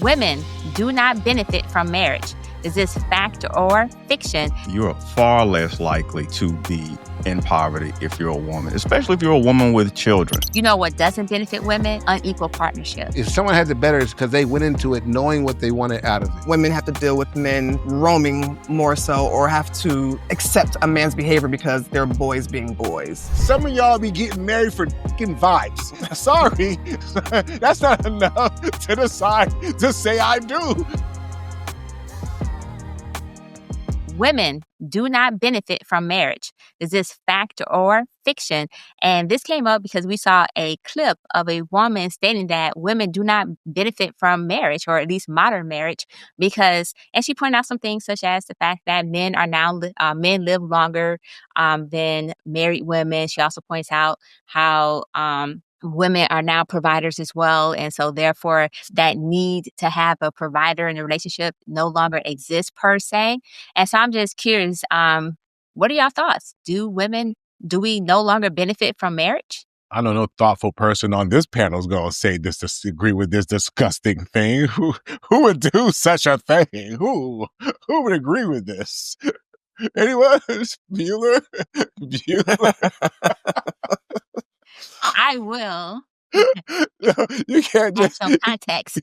Women do not benefit from marriage. Is this fact or fiction? You're far less likely to be in poverty if you're a woman, especially if you're a woman with children. You know what doesn't benefit women? Unequal partnership. If someone has it better, it's because they went into it knowing what they wanted out of it. Women have to deal with men roaming more so, or have to accept a man's behavior because they're boys being boys. Some of y'all be getting married for fucking vibes. Sorry, that's not enough to decide to say I do. Women do not benefit from marriage. Is this fact or fiction? And this came up because we saw a clip of a woman stating that women do not benefit from marriage, or at least modern marriage, and she pointed out some things such as the fact that men live longer than married women. She also points out how women are now providers as well. And so therefore that need to have a provider in a relationship no longer exists per se. And so I'm just curious, what are y'all thoughts? Do we no longer benefit from marriage? I know no thoughtful person on this panel is going to disagree with this disgusting thing. Who would do such a thing? Who would agree with this? Anyone? Bueller? I will. You can't just some context,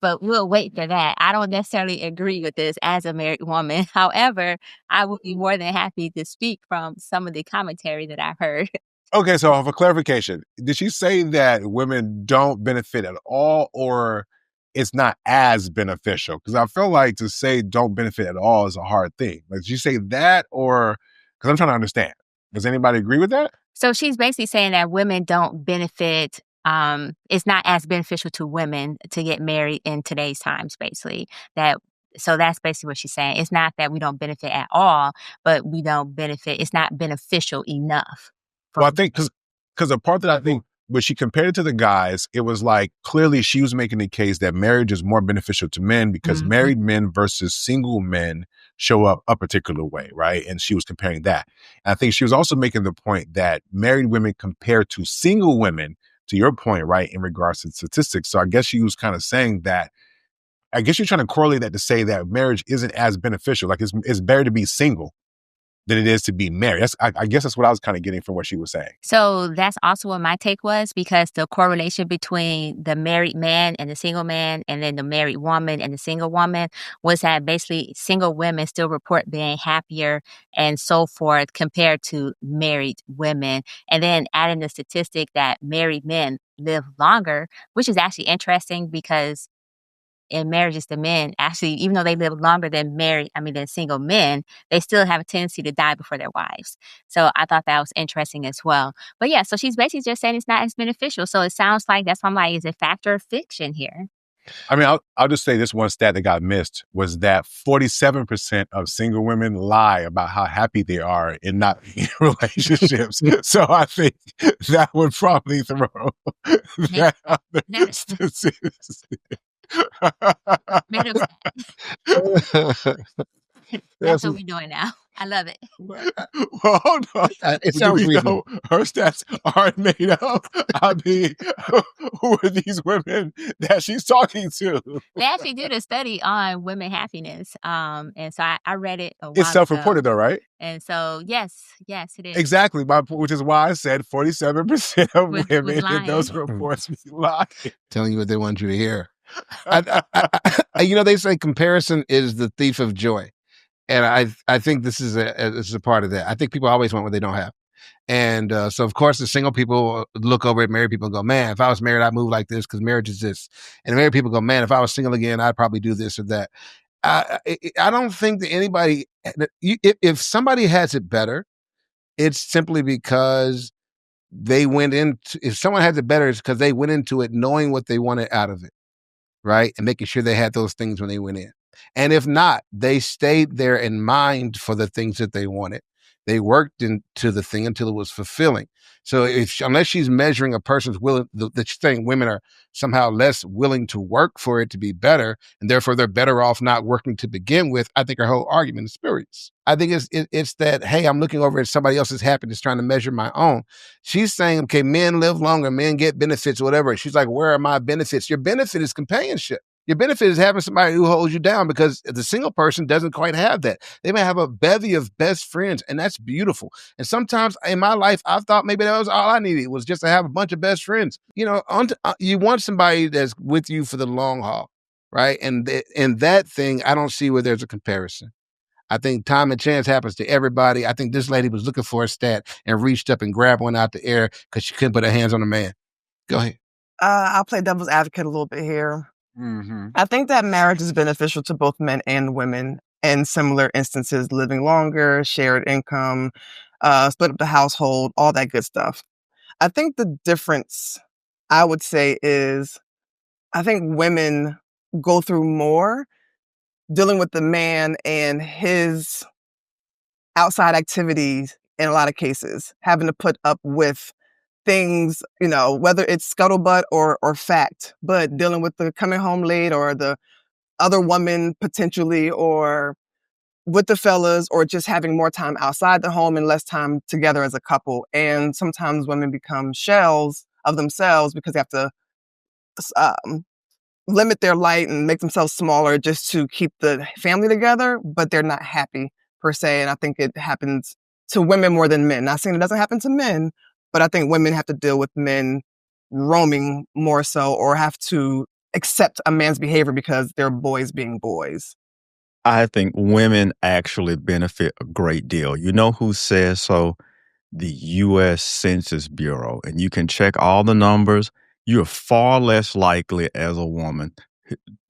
but we'll wait for that. I don't necessarily agree with this as a married woman. However, I would be more than happy to speak from some of the commentary that I've heard. Okay, so for clarification, did she say that women don't benefit at all, or it's not as beneficial? Because I feel like to say don't benefit at all is a hard thing. Like, did you say that, or because I'm trying to understand? Does anybody agree with that? So she's basically saying that women don't benefit. It's not as beneficial to women to get married in today's times, basically. So that's basically what she's saying. It's not that we don't benefit at all, but we don't benefit. It's not beneficial enough. Well, I think because the part that I think when she compared it to the guys, it was like clearly she was making the case that marriage is more beneficial to men because married men versus single men show up a particular way, right? And she was comparing that. And I think she was also making the point that married women compared to single women, to your point, right, in regards to statistics. So I guess she was kind of saying that, I guess you're trying to correlate that to say that marriage isn't as beneficial. Like it's better to be single than it is to be married. I guess that's what I was kind of getting from what she was saying. So that's also what my take was, because the correlation between the married man and the single man, and then the married woman and the single woman, was that basically single women still report being happier and so forth compared to married women. And then adding the statistic that married men live longer, which is actually interesting because in marriages, the men actually, even though they live longer than than single men, they still have a tendency to die before their wives. So I thought that was interesting as well. But yeah, so she's basically just saying it's not as beneficial. So it sounds like, that's why I'm like, is it fact or fiction here? I mean, I'll just say this one stat that got missed was that 47% of single women lie about how happy they are in not being in relationships. So I think that would probably throw that out That's what we're doing now. I love it. Well, hold on. It sounds reasonable. Her stats aren't made up. I mean, who are these women that she's talking to? They actually did a study on women happiness. And so I read it a while It's self-reported ago. though, right? And so, yes, it is. Exactly. Which is why I said 47% of women in those reports be lying. Telling you what they want you to hear. They say comparison is the thief of joy. And I think this is a part of that. I think people always want what they don't have. And so, of course, the single people look over at married people and go, man, if I was married, I'd move like this because marriage is this. And married people go, man, if I was single again, I'd probably do this or that. I don't think that anybody, if somebody has it better, it's simply because if someone has it better, it's because they went into it knowing what they wanted out of it, right? And making sure they had those things when they went in. And if not, they stayed there in mind for the things that they wanted. They worked into the thing until it was fulfilling. So unless she's measuring a person's will, that she's saying women are somehow less willing to work for it to be better, and therefore they're better off not working to begin with, I think her whole argument is spurious. I think it's that, hey, I'm looking over at somebody else's happiness, trying to measure my own. She's saying, okay, men live longer, men get benefits, whatever. She's like, where are my benefits? Your benefit is companionship. Your benefit is having somebody who holds you down, because the single person doesn't quite have that. They may have a bevy of best friends, and that's beautiful. And sometimes in my life, I've thought maybe that was all I needed, was just to have a bunch of best friends. You know, you want somebody that's with you for the long haul, right? And in that thing, I don't see where there's a comparison. I think time and chance happens to everybody. I think this lady was looking for a stat and reached up and grabbed one out the air because she couldn't put her hands on a man. Go ahead. I'll play devil's advocate a little bit here. Mm-hmm. I think that marriage is beneficial to both men and women in similar instances, living longer, shared income, split up the household, all that good stuff. I think the difference, I would say, is I think women go through more dealing with the man and his outside activities in a lot of cases, having to put up with things, you know, whether it's scuttlebutt or fact, but dealing with the coming home late or the other woman potentially, or with the fellas, or just having more time outside the home and less time together as a couple. And sometimes women become shells of themselves because they have to limit their light and make themselves smaller just to keep the family together, but they're not happy per se. And I think it happens to women more than men. Not saying it doesn't happen to men, but I think women have to deal with men roaming more so, or have to accept a man's behavior because they're boys being boys. I think women actually benefit a great deal. You know who says so? The U.S. Census Bureau. And you can check all the numbers. You're far less likely as a woman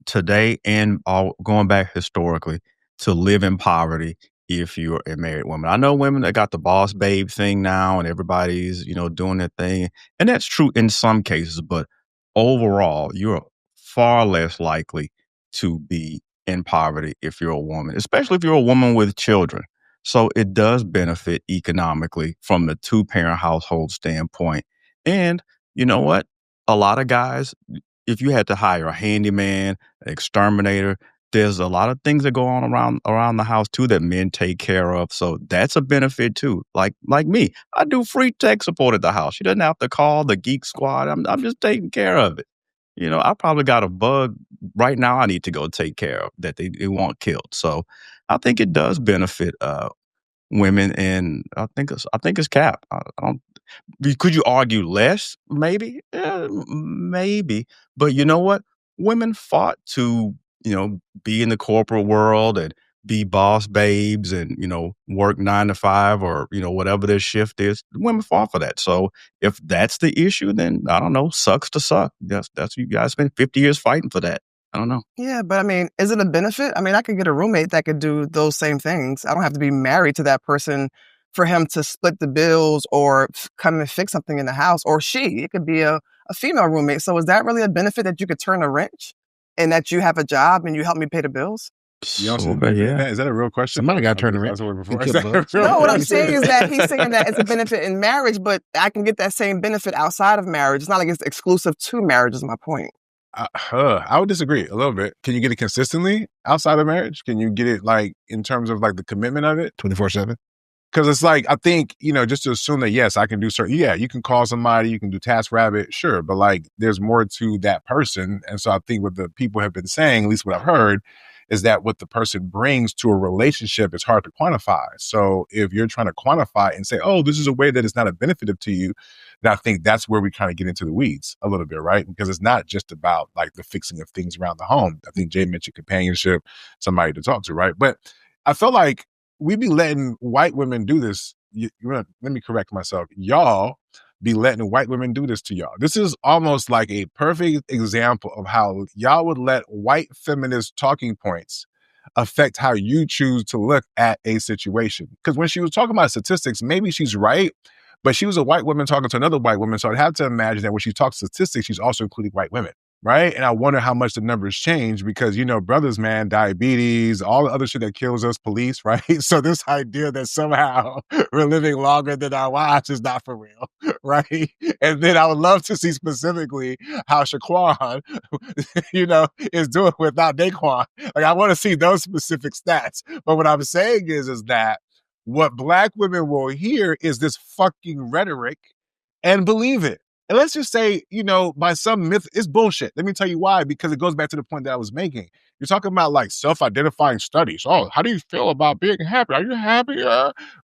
today and going back historically to live in poverty if you're a married woman. I know women that got the boss babe thing now and everybody's, doing their thing. And that's true in some cases, but overall, you're far less likely to be in poverty if you're a woman, especially if you're a woman with children. So it does benefit economically from the two-parent household standpoint. And you know what? A lot of guys, if you had to hire a handyman, an exterminator, there's a lot of things that go on around the house too that men take care of. So that's a benefit too. Like me, I do free tech support at the house. She doesn't have to call the geek squad. I'm just taking care of it. I probably got a bug right now I need to go take care of that they want killed. So I think it does benefit women, and I think it's cap. I don't. Could you argue less? Maybe, maybe. But you know what? Women fought to be in the corporate world and be boss babes and work 9 to 5 or whatever their shift is. Women fought for that. So if that's the issue, then I don't know. Sucks to suck. That's you guys spent 50 years fighting for that. I don't know. Yeah, but I mean, is it a benefit? I mean, I could get a roommate that could do those same things. I don't have to be married to that person for him to split the bills or come and fix something in the house. Or it could be a female roommate. So is that really a benefit, that you could turn a wrench and that you have a job and you help me pay the bills? Yeah. Is that a real question? Somebody got to turn the wrench. No, what I'm saying is that he's saying that it's a benefit in marriage, but I can get that same benefit outside of marriage. It's not like it's exclusive to marriage, is my point. I would disagree a little bit. Can you get it consistently outside of marriage? Can you get it like in terms of like the commitment of it? 24/7? Because it's like, I think, just to assume that, yes, I can do certain, you can call somebody, you can do TaskRabbit, sure. But like, there's more to that person. And so I think what the people have been saying, at least what I've heard, is that what the person brings to a relationship is hard to quantify. So if you're trying to quantify and say, oh, this is a way that it's not a benefit to you, then I think that's where we kind of get into the weeds a little bit, right? Because it's not just about like the fixing of things around the home. I think Jay mentioned companionship, somebody to talk to, right? But I feel like we be letting white women do this. Let me correct myself. Y'all be letting white women do this to y'all. This is almost like a perfect example of how y'all would let white feminist talking points affect how you choose to look at a situation. Because when she was talking about statistics, maybe she's right, but she was a white woman talking to another white woman. So I'd have to imagine that when she talks statistics, she's also including white women. Right. And I wonder how much the numbers change because, brothers, man, diabetes, all the other shit that kills us, police. Right. So this idea that somehow we're living longer than our wives is not for real. Right. And then I would love to see specifically how Shaquan, is doing without Daquan. Like, I want to see those specific stats. But what I'm saying is that what Black women will hear is this fucking rhetoric and believe it. And let's just say, by some myth, it's bullshit. Let me tell you why, because it goes back to the point that I was making. You're talking about like self-identifying studies. Oh, how do you feel about being happy? Are you happy?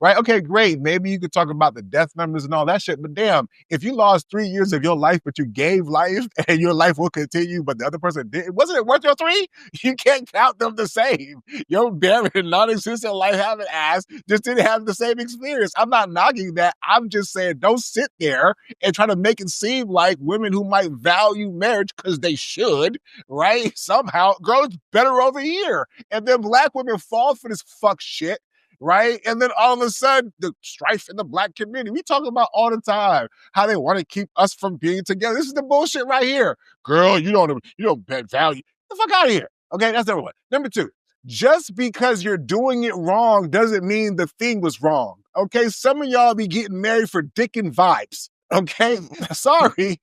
Right? Okay, great. Maybe you could talk about the death numbers and all that shit. But damn, if you lost 3 years of your life, but you gave life and your life will continue, but the other person didn't, wasn't it worth your 3? You can't count them the same. Your barren, non-existent life having ass just didn't have the same experience. I'm not knocking that. I'm just saying don't sit there and try to make it seem like women who might value marriage because they should, right? Somehow, girl, it's better over here. And then black women fall for this fuck shit, right? And then all of a sudden, the strife in the black community, we talk about all the time how they want to keep us from being together. This is the bullshit right here. Girl, you don't value. Get the fuck out of here. Okay, that's number one. Number two, just because you're doing it wrong doesn't mean the thing was wrong. Okay, some of y'all be getting married for dick and vibes. Okay, sorry,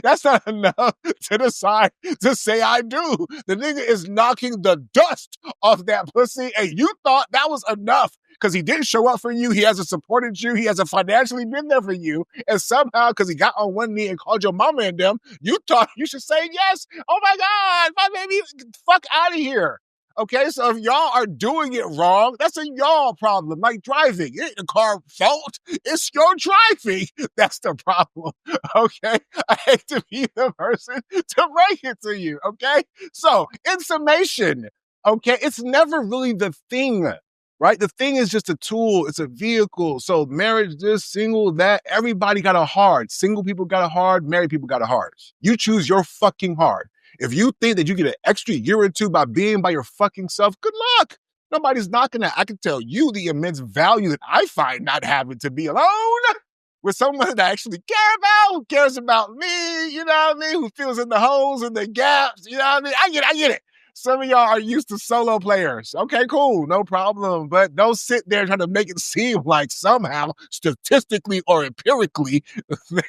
that's not enough to decide to say I do. The nigga is knocking the dust off that pussy, and you thought that was enough because he didn't show up for you. He hasn't supported you. He hasn't financially been there for you. And somehow, because he got on one knee and called your mama and them, you thought you should say yes. Oh my God, my baby, fuck out of here. Okay, so if y'all are doing it wrong, that's a y'all problem. Like driving, it ain't the car's fault. It's your driving. That's the problem. Okay, I hate to be the person to break it to you. Okay, so in summation, okay, it's never really the thing, right? The thing is just a tool. It's a vehicle. So marriage, this, single, that, everybody got a hard. Single people got a hard. Married people got a hard. You choose your fucking hard. If you think that you get an extra year or two by being by your fucking self, good luck. Nobody's knocking that. I can tell you the immense value that I find not having to be alone with someone that I actually care about, who cares about me, you know what I mean, who fills in the holes and the gaps, you know what I mean? I get it. Some of y'all are used to solo players. Okay, cool, no problem. But don't sit there trying to make it seem like somehow, statistically or empirically,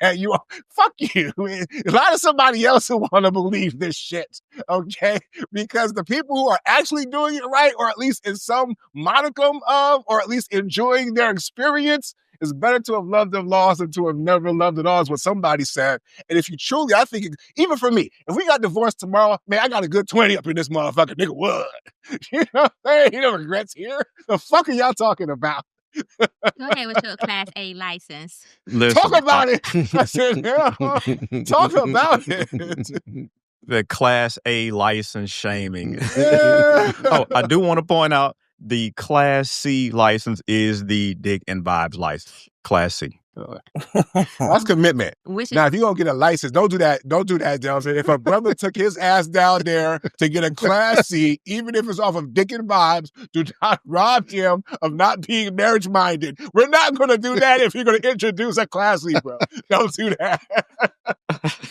that you are, fuck you. A lot of somebody else who want to believe this shit, okay? Because the people who are actually doing it right, or at least in some modicum of, or at least enjoying their experience, it's better to have loved and lost than to have never loved at all, is what somebody said. And if you truly, I think, even for me, if we got divorced tomorrow, man, I got a good 20 up in this motherfucker, nigga, what? You know what I'm saying? You no regrets here. The fuck are y'all talking about? Go ahead with your Class A license. Listen, Talk about it. I said, yeah, talk about it. the Class A license shaming. Yeah. Oh, I do want to point out the Class C license is the dick and vibes license. Class C. That's commitment. Which Now, if you're going to get a license, don't do that. Don't do that, Delson. If a brother took his ass down there to get a Class C, even if it's off of dick and vibes, do not rob him of not being marriage-minded. We're not going to do that if you're going to introduce a Class C, bro. Don't do that.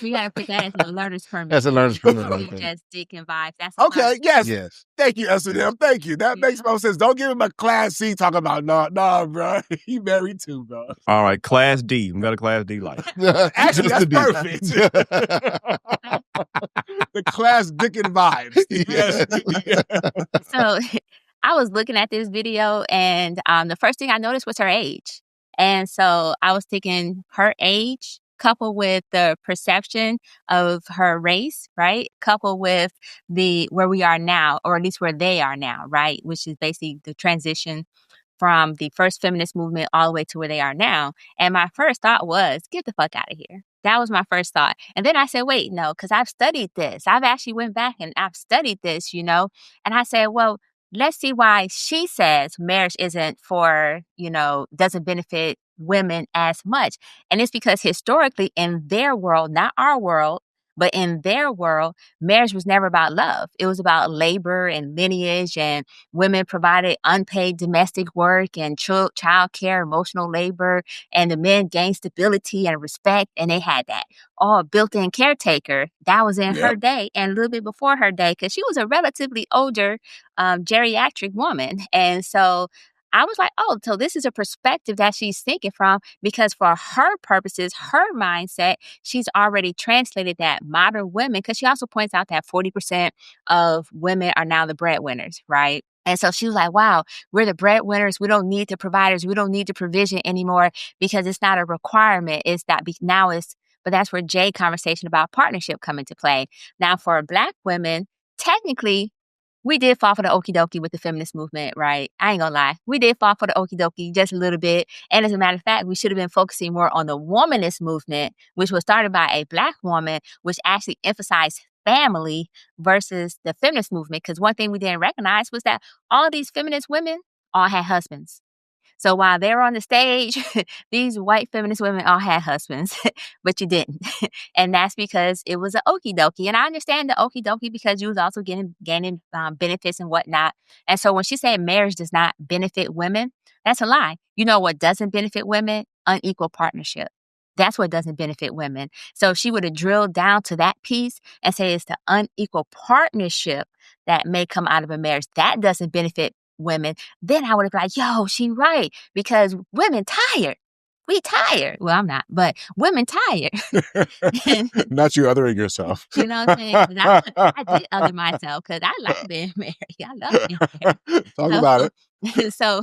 we gotta put that as a learner's permit. That's a learner's permit. Not Okay. just dick and vibes. That's a Okay, learner's yes. Yes. Thank you, S&M. Thank you. That makes more sense. Don't give him a Class C talking about, nah, bro. He married too, bro. All right, Class D. We got a Class D license. Actually, Just that's the D. perfect. The Class dick and vibes. Yes. So I was looking at this video, and the first thing I noticed was her age. And so I was thinking her age coupled with the perception of her race, right? Coupled with where we are now, or at least where they are now, right? Which is basically the transition from the first feminist movement all the way to where they are now. And my first thought was, get the fuck out of here. That was my first thought. And then I said, wait, no, because I've studied this. I've actually went back and I've studied this, you know? And I said, well, let's see why she says marriage isn't for, doesn't benefit women as much. And it's because historically in their world, not our world, but in their world, marriage was never about love. It was about labor and lineage, and women provided unpaid domestic work and child care, emotional labor, and the men gained stability and respect, and they had that all built-in caretaker. That was in her day and a little bit before her day, because she was a relatively older geriatric woman. And so I was like, oh, so this is a perspective that she's thinking from, because for her purposes, her mindset, she's already translated that modern women, because she also points out that 40% of women are now the breadwinners, right? And so she was like, wow, we're the breadwinners. We don't need the providers. We don't need the provision anymore because it's not a requirement. It's that now it's But that's where Jay conversation about partnership come into play. Now, for Black women, technically, we did fall for the okie dokie with the feminist movement, right? I ain't gonna lie. We did fall for the okie dokie just a little bit. And as a matter of fact, we should have been focusing more on the womanist movement, which was started by a Black woman, which actually emphasized family versus the feminist movement. Because one thing we didn't recognize was that all these feminist women all had husbands. So while they were on the stage, these white feminist women all had husbands, but you didn't. And that's because it was an okie dokie. And I understand the okie dokie because you was also gaining benefits and whatnot. And so when she said marriage does not benefit women, that's a lie. You know what doesn't benefit women? Unequal partnership. That's what doesn't benefit women. So if she would have drilled down to that piece and say it's the unequal partnership that may come out of a marriage, that doesn't benefit women, then I would have been like, yo, she right. Because women tired. We tired. Well, I'm not, but women tired. Not you othering yourself. You know what I'm saying? 'Cause I did other myself because I like being married. I love being married. Talk about it. So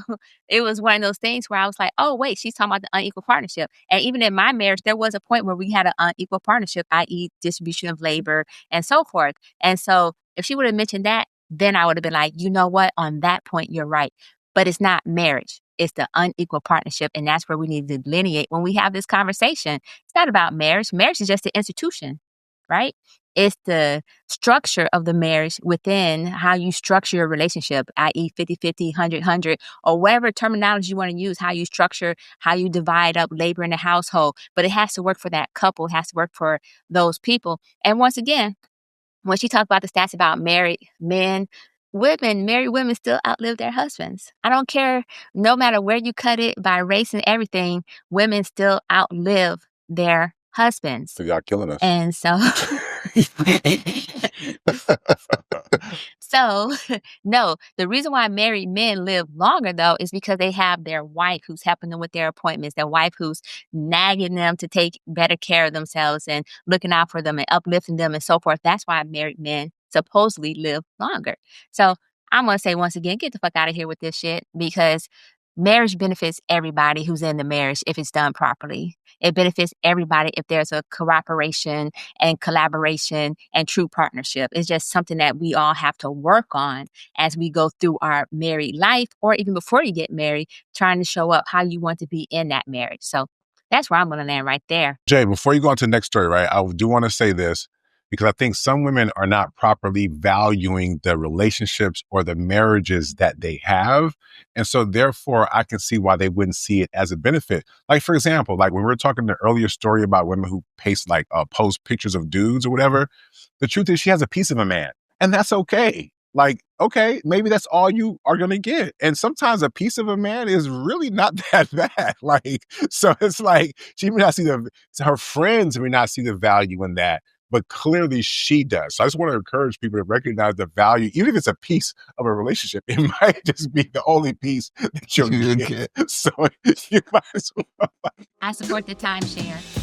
it was one of those things where I was like, oh, wait, she's talking about the unequal partnership. And even in my marriage, there was a point where we had an unequal partnership, i.e. distribution of labor and so forth. And so if she would have mentioned that, then I would have been like, you know what? On that point, you're right. But it's not marriage. It's the unequal partnership. And that's where we need to delineate when we have this conversation. It's not about marriage. Marriage is just an institution, right? It's the structure of the marriage within how you structure your relationship, i.e. 50-50, 100-100, or whatever terminology you want to use, how you structure, how you divide up labor in the household. But it has to work for that couple. It has to work for those people. And once again, when she talked about the stats about married men, married women still outlive their husbands. I don't care, no matter where you cut it by race and everything, women still outlive their husbands. So y'all killing us. And so, no, the reason why married men live longer, though, is because they have their wife who's helping them with their appointments, their wife who's nagging them to take better care of themselves and looking out for them and uplifting them and so forth. That's why married men supposedly live longer. So I'm going to say once again, get the fuck out of here with this shit, because marriage benefits everybody who's in the marriage if it's done properly. It benefits everybody if there's a cooperation and collaboration and true partnership. It's just something that we all have to work on as we go through our married life, or even before you get married, trying to show up how you want to be in that marriage. So that's where I'm going to land right there. Jay, before you go on to the next story, right, I do want to say this, because I think some women are not properly valuing the relationships or the marriages that they have. And so therefore, I can see why they wouldn't see it as a benefit. Like, for example, like when we were talking the earlier story about women who post pictures of dudes or whatever, the truth is she has a piece of a man, and that's okay. Like, okay, maybe that's all you are going to get. And sometimes a piece of a man is really not that bad. Like, so it's like she may not see her friends may not see the value in that, but clearly she does. So I just want to encourage people to recognize the value, even if it's a piece of a relationship. It might just be the only piece that you'll get. So you might as well. I support the timeshare.